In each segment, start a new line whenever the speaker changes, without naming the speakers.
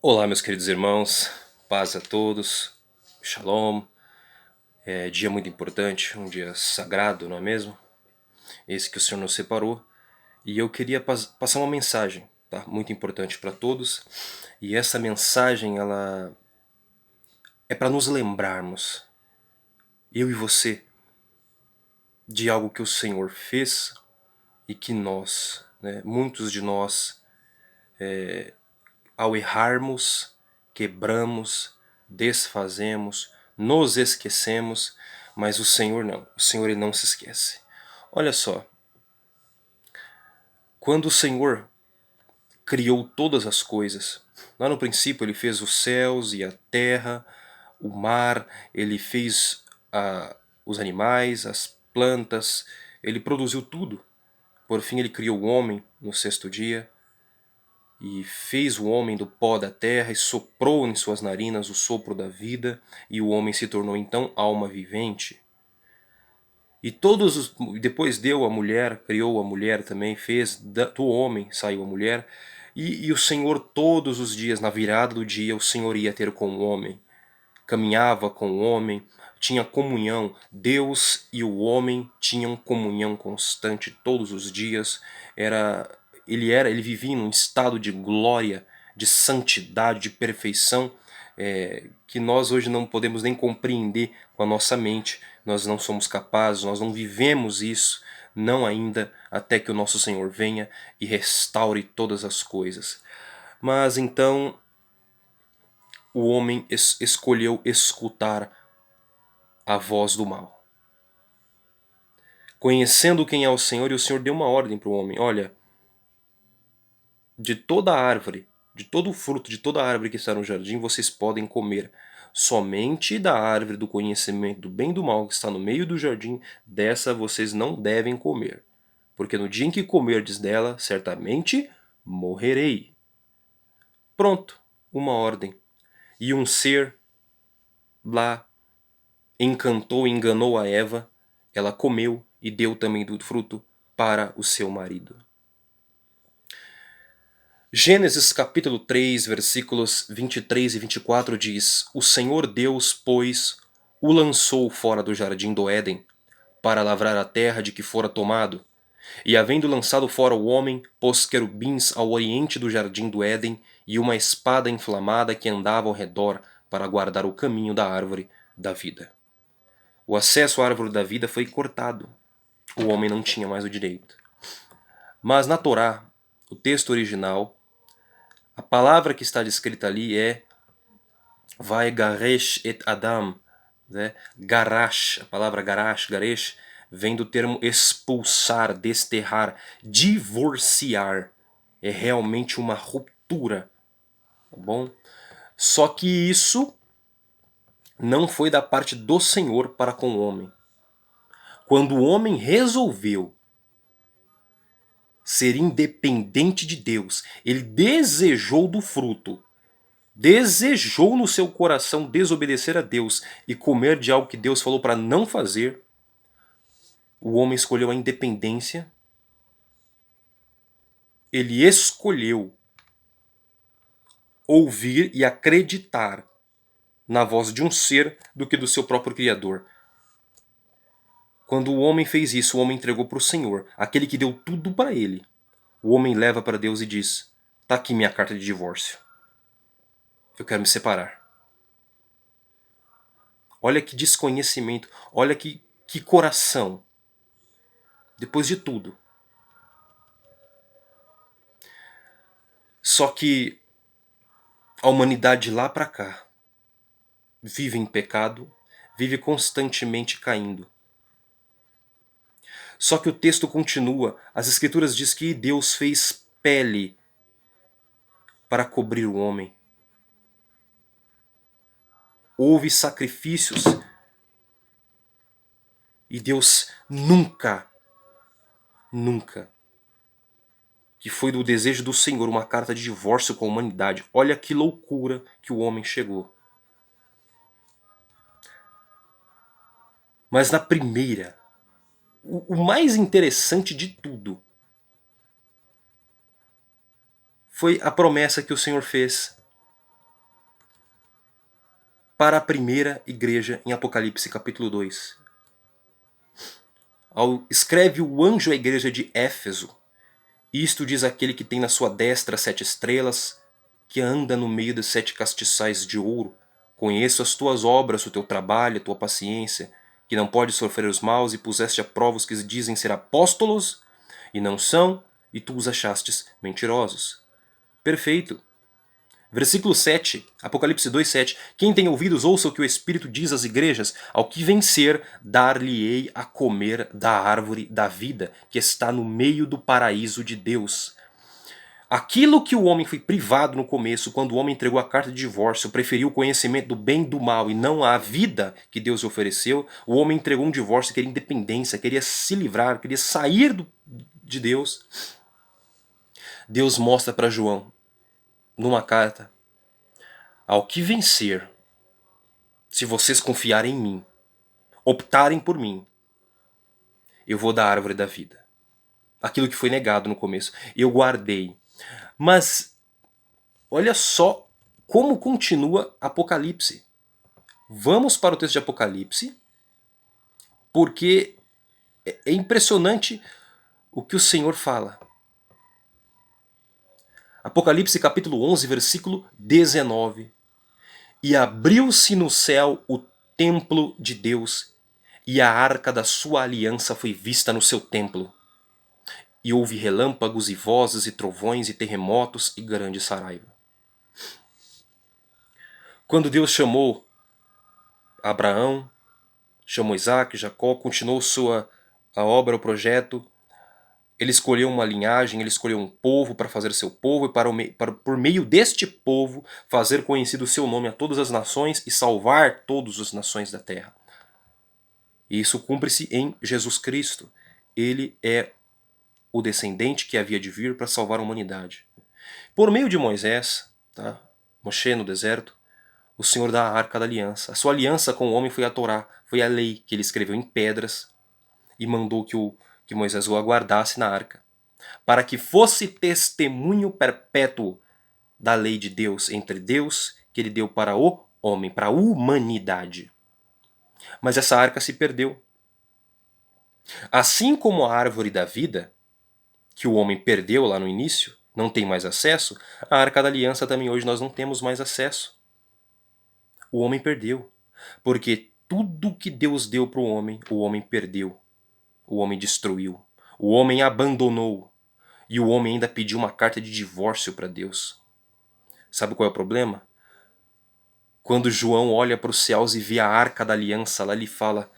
Olá, meus queridos irmãos, paz a todos, shalom. É dia muito importante, um dia sagrado, não é mesmo? Esse que o Senhor nos separou. E eu queria passar uma mensagem, tá? Muito importante para todos. E essa mensagem, ela é para nos lembrarmos, eu e você, de algo que o Senhor fez e que nós, né, muitos de nós, ao errarmos, quebramos, desfazemos, nos esquecemos, mas o Senhor não. O Senhor ele não se esquece. Olha só, quando o Senhor criou todas as coisas, lá no princípio ele fez os céus e a terra, o mar, ele fez os animais, as plantas, ele produziu tudo. Por fim ele criou o homem no sexto dia, e fez o homem do pó da terra e soprou em suas narinas o sopro da vida, e o homem se tornou então alma vivente. E depois deu a mulher, criou a mulher também, fez do homem saiu a mulher, e o Senhor todos os dias, na virada do dia, o Senhor ia ter com o homem, caminhava com o homem, tinha comunhão, Deus e o homem tinham comunhão constante todos os dias, ele vivia num estado de glória, de santidade, de perfeição, que nós hoje não podemos nem compreender com a nossa mente, nós não somos capazes, nós não vivemos isso, não ainda, até que o nosso Senhor venha e restaure todas as coisas. Mas então o homem escolheu escutar a voz do mal. Conhecendo quem é o Senhor, e o Senhor deu uma ordem para o homem: olha, de toda árvore, de todo o fruto, de toda árvore que está no jardim, vocês podem comer. Somente da árvore do conhecimento do bem e do mal que está no meio do jardim, dessa vocês não devem comer. Porque no dia em que comerdes dela, certamente morrerei. Pronto, uma ordem. E um ser lá enganou a Eva, ela comeu e deu também do fruto para o seu marido. Gênesis capítulo 3, versículos 23 e 24 diz: O Senhor Deus, pois, o lançou fora do jardim do Éden, para lavrar a terra de que fora tomado. E havendo lançado fora o homem, pôs querubins ao oriente do jardim do Éden e uma espada inflamada que andava ao redor para guardar o caminho da árvore da vida. O acesso à árvore da vida foi cortado. O homem não tinha mais o direito. Mas na Torá, o texto original, a palavra que está descrita ali é Vaigaresh et Adam, né? Garash, a palavra garash, garesh, vem do termo expulsar, desterrar, divorciar. É realmente uma ruptura, tá bom? Só que isso não foi da parte do Senhor para com o homem. Quando o homem resolveu ser independente de Deus, ele desejou do fruto, desejou no seu coração desobedecer a Deus e comer de algo que Deus falou para não fazer, o homem escolheu a independência, ele escolheu ouvir e acreditar na voz de um ser do que do seu próprio Criador. Quando o homem fez isso, o homem entregou para o Senhor, aquele que deu tudo para ele. O homem leva para Deus e diz: tá aqui minha carta de divórcio. Eu quero me separar. Olha que desconhecimento, olha que coração. Depois de tudo. Só que a humanidade lá para cá vive em pecado, vive constantemente caindo. Só que o texto continua, as escrituras diz que Deus fez pele para cobrir o homem. Houve sacrifícios e Deus nunca, que foi do desejo do Senhor, uma carta de divórcio com a humanidade. Olha que loucura que o homem chegou. Mas na primeira, o mais interessante de tudo foi a promessa que o Senhor fez. para a primeira igreja em Apocalipse capítulo 2. Escreve o anjo à igreja de Éfeso. Isto diz aquele que tem na sua destra 7 estrelas, que anda no meio dos 7 castiçais de ouro. Conheço as tuas obras, o teu trabalho, a tua paciência, que não pode sofrer os maus, e puseste a prova os que dizem ser apóstolos, e não são, e tu os achastes mentirosos. Perfeito. Versículo 7, Apocalipse 2:7. Quem tem ouvidos, ouça o que o Espírito diz às igrejas. Ao que vencer, dar-lhe-ei a comer da árvore da vida, que está no meio do paraíso de Deus. Aquilo que o homem foi privado no começo, quando o homem entregou a carta de divórcio, preferiu o conhecimento do bem e do mal e não a vida que Deus lhe ofereceu, o homem entregou um divórcio, queria independência, queria se livrar, queria sair de Deus. Deus mostra para João, numa carta: ao que vencer, se vocês confiarem em mim, optarem por mim, eu vou dar a árvore da vida. Aquilo que foi negado no começo, eu guardei. Mas olha só como continua Apocalipse. Vamos para o texto de Apocalipse, porque é impressionante o que o Senhor fala. Apocalipse capítulo 11, versículo 19. E abriu-se no céu o templo de Deus, e a arca da sua aliança foi vista no seu templo. E houve relâmpagos e vozes e trovões e terremotos e grande saraiva. Quando Deus chamou Abraão, chamou Isaac, Jacó, continuou a obra, o projeto, ele escolheu uma linhagem, ele escolheu um povo para fazer seu povo e por meio deste povo fazer conhecido o seu nome a todas as nações e salvar todas as nações da terra. E isso cumpre-se em Jesus Cristo. Ele é o descendente que havia de vir para salvar a humanidade. Por meio de Moisés, tá? Moshe no deserto, o Senhor dá a arca da aliança. A sua aliança com o homem foi a Torá, foi a lei que ele escreveu em pedras e mandou que Moisés o aguardasse na arca, para que fosse testemunho perpétuo da lei de Deus, entre Deus, que ele deu para o homem, para a humanidade. Mas essa arca se perdeu. Assim como a árvore da vida, que o homem perdeu lá no início, não tem mais acesso, a arca da aliança também hoje nós não temos mais acesso. O homem perdeu, porque tudo que Deus deu para o homem perdeu. O homem destruiu. O homem abandonou. E o homem ainda pediu uma carta de divórcio para Deus. Sabe qual é o problema? Quando João olha para os céus e vê a arca da aliança lá, ele fala: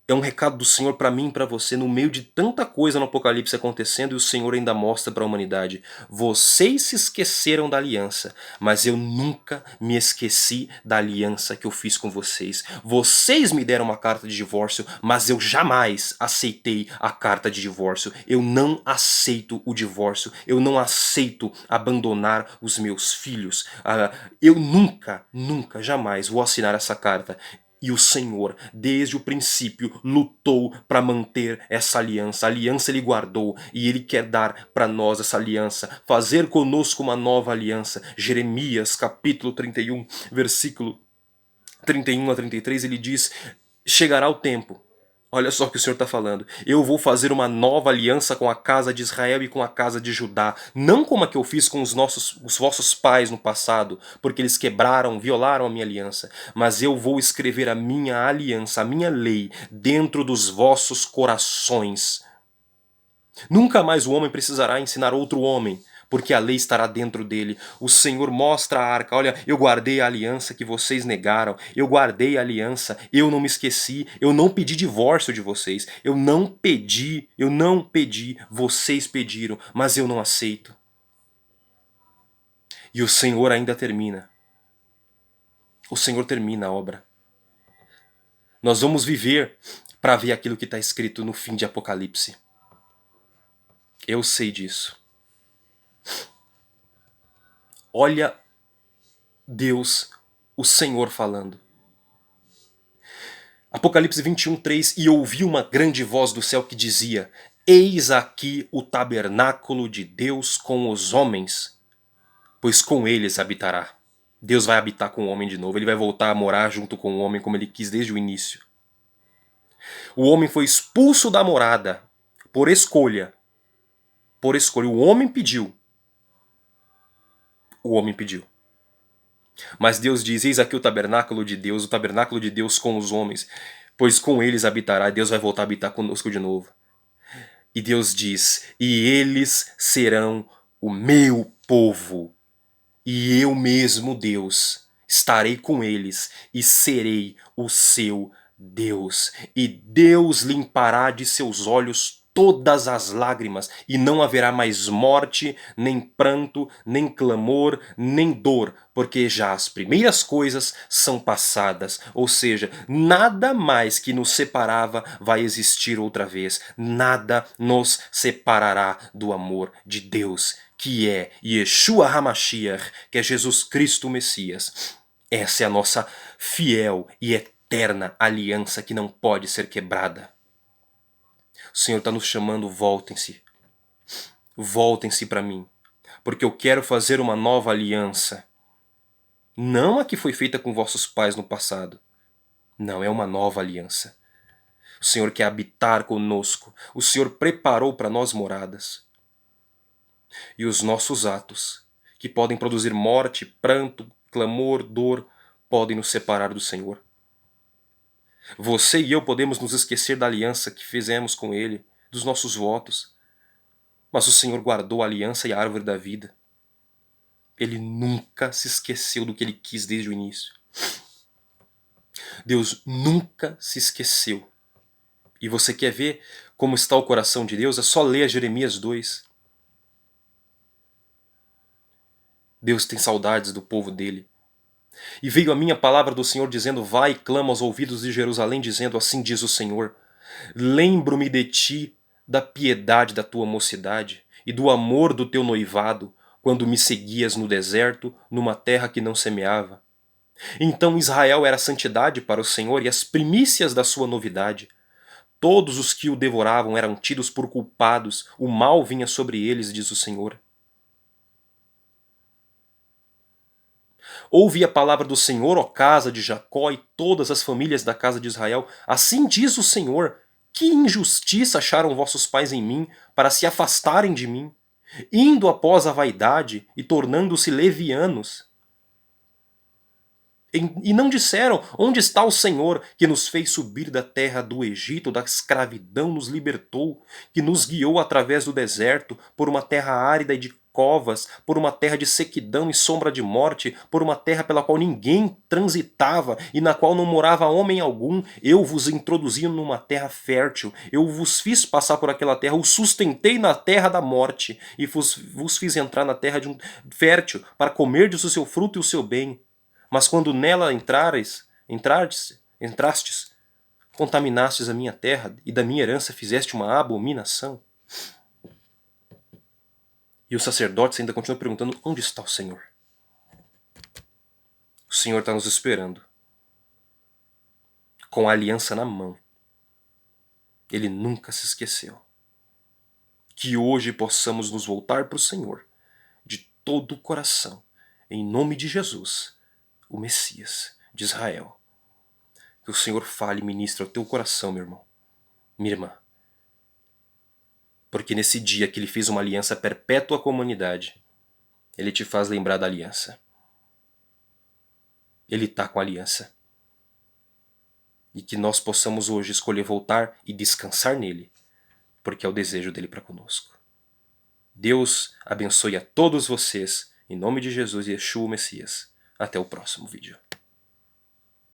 é um recado do Senhor para mim e para você, no meio de tanta coisa no Apocalipse acontecendo, e o Senhor ainda mostra para a humanidade: vocês se esqueceram da aliança, mas eu nunca me esqueci da aliança que eu fiz com vocês. Vocês me deram uma carta de divórcio, mas eu jamais aceitei a carta de divórcio. Eu não aceito o divórcio, eu não aceito abandonar os meus filhos. Eu nunca, jamais vou assinar essa carta. E o Senhor, desde o princípio, lutou para manter essa aliança. A aliança Ele guardou e Ele quer dar para nós essa aliança. Fazer conosco uma nova aliança. Jeremias capítulo 31, versículo 31 a 33, ele diz: chegará o tempo. Olha só o que o Senhor está falando. Eu vou fazer uma nova aliança com a casa de Israel e com a casa de Judá. Não como a que eu fiz com os vossos pais no passado, porque eles quebraram, violaram a minha aliança. Mas eu vou escrever a minha aliança, a minha lei, dentro dos vossos corações. Nunca mais o homem precisará ensinar outro homem, porque a lei estará dentro dele. O Senhor mostra a arca: olha, eu guardei a aliança que vocês negaram, eu guardei a aliança, eu não me esqueci, eu não pedi divórcio de vocês, eu não pedi, vocês pediram, mas eu não aceito. E o Senhor ainda termina. O Senhor termina a obra. Nós vamos viver para ver aquilo que está escrito no fim de Apocalipse. Eu sei disso. Olha Deus, o Senhor falando. Apocalipse 21:3: e ouvi uma grande voz do céu que dizia: eis aqui o tabernáculo de Deus com os homens, pois com eles habitará. Deus vai habitar com o homem de novo. Ele vai voltar a morar junto com o homem como ele quis desde o início. O homem foi expulso da morada por escolha. Por escolha. O homem pediu. O homem pediu. Mas Deus diz, eis aqui o tabernáculo de Deus com os homens, pois com eles habitará. Deus vai voltar a habitar conosco de novo. E Deus diz, e eles serão o meu povo. E eu mesmo, Deus, estarei com eles e serei o seu Deus. E Deus limpará de seus olhos todas as lágrimas, e não haverá mais morte, nem pranto, nem clamor, nem dor, porque já as primeiras coisas são passadas. Ou seja, nada mais que nos separava vai existir outra vez. Nada nos separará do amor de Deus, que é Yeshua HaMashiach, que é Jesus Cristo o Messias. Essa é a nossa fiel e eterna aliança que não pode ser quebrada. O Senhor está nos chamando, voltem-se. Voltem-se para mim, porque eu quero fazer uma nova aliança. Não a que foi feita com vossos pais no passado. Não, é uma nova aliança. O Senhor quer habitar conosco. O Senhor preparou para nós moradas. E os nossos atos, que podem produzir morte, pranto, clamor, dor, podem nos separar do Senhor. Você e eu podemos nos esquecer da aliança que fizemos com Ele, dos nossos votos. Mas o Senhor guardou a aliança e a árvore da vida. Ele nunca se esqueceu do que Ele quis desde o início. Deus nunca se esqueceu. E você quer ver como está o coração de Deus? É só ler Jeremias 2. Deus tem saudades do povo dele. E veio a minha palavra do Senhor dizendo, vai e clama aos ouvidos de Jerusalém, dizendo, assim diz o Senhor, lembro-me de ti, da piedade da tua mocidade, e do amor do teu noivado, quando me seguias no deserto, numa terra que não semeava. Então Israel era santidade para o Senhor e as primícias da sua novidade. Todos os que o devoravam eram tidos por culpados, o mal vinha sobre eles, diz o Senhor. Ouve a palavra do Senhor, ó casa de Jacó e todas as famílias da casa de Israel. Assim diz o Senhor, que injustiça acharam vossos pais em mim, para se afastarem de mim, indo após a vaidade e tornando-se levianos. E não disseram, onde está o Senhor, que nos fez subir da terra do Egito, da escravidão nos libertou, que nos guiou através do deserto, por uma terra árida e de covas, por uma terra de sequidão e sombra de morte, por uma terra pela qual ninguém transitava e na qual não morava homem algum. Eu vos introduzi numa terra fértil, eu vos fiz passar por aquela terra, os sustentei na terra da morte e vos fiz entrar na terra de fértil para comerdes o seu fruto e o seu bem. Mas quando nela entrastes, contaminastes a minha terra e da minha herança fizeste uma abominação. E os sacerdotes ainda continuam perguntando, onde está o Senhor? O Senhor está nos esperando, com a aliança na mão. Ele nunca se esqueceu. Que hoje possamos nos voltar para o Senhor, de todo o coração, em nome de Jesus, o Messias de Israel. Que o Senhor fale e ministre ao teu coração, meu irmão, minha irmã. Porque nesse dia que Ele fez uma aliança perpétua com a humanidade, Ele te faz lembrar da aliança. Ele está com a aliança. E que nós possamos hoje escolher voltar e descansar nele, porque é o desejo dele para conosco. Deus abençoe a todos vocês, em nome de Jesus e Yeshua o Messias. Até o próximo vídeo.